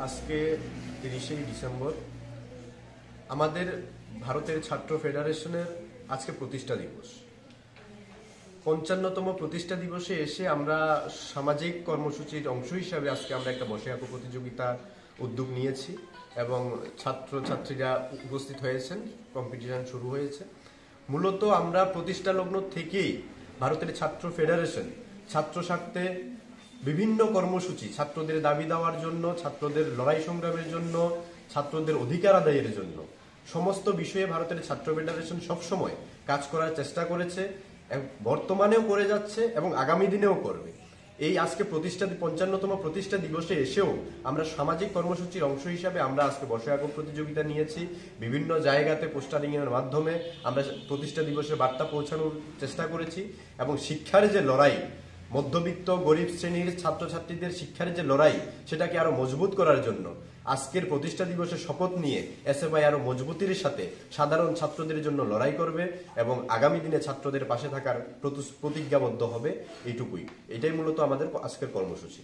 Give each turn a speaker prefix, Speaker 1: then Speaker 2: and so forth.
Speaker 1: আজকে 30শে ডিসেম্বর আমাদের ভারতের ছাত্র ফেডারেশনের আজকে প্রতিষ্ঠা দিবস। 55তম প্রতিষ্ঠা দিবসে এসে আমরা সামাজিক কর্মসূচির অংশ হিসাবে আজকে আমরা একটা বসে আঁকো প্রতিযোগিতা উদ্যোগ নিয়েছি এবং ছাত্রছাত্রীরা উপস্থিত হয়েছেন, কম্পিটিশন শুরু হয়েছে। মূলত আমরা প্রতিষ্ঠা লগ্ন থেকেই ভারতের ছাত্র ফেডারেশন ছাত্র স্বার্থে বিভিন্ন কর্মসূচি, ছাত্রদের দাবি দেওয়ার জন্য, ছাত্রদের লড়াই সংগ্রামের জন্য, ছাত্রদের অধিকার আদায়ের জন্য সমস্ত বিষয়ে ভারতের ছাত্র ফেডারেশন সবসময় কাজ করার চেষ্টা করেছে, বর্তমানেও করে যাচ্ছে এবং আগামী দিনেও করবে। এই আজকে 55তম প্রতিষ্ঠা দিবসে এসেও আমরা সামাজিক কর্মসূচির অংশ হিসাবে আমরা আজকে বসে আঁকো প্রতিযোগিতা নিয়েছি। বিভিন্ন জায়গাতে পোস্টারিং এর মাধ্যমে আমরা প্রতিষ্ঠা দিবসের বার্তা পৌঁছানোর চেষ্টা করেছি এবং শিক্ষার যে লড়াই, মধ্যবিত্ত গরিব শ্রেণীর ছাত্রছাত্রীদের শিক্ষার যে লড়াই, সেটাকে আরো মজবুত করার জন্য আজকের প্রতিষ্ঠা দিবসের শপথ নিয়ে এসএফআই আরো মজবুতির সাথে সাধারণ ছাত্রদের জন্য লড়াই করবে এবং আগামী দিনে ছাত্রদের পাশে থাকার প্রতিজ্ঞাবদ্ধ হবে। এইটুকুই, এটাই মূলত আমাদের আজকের কর্মসূচি।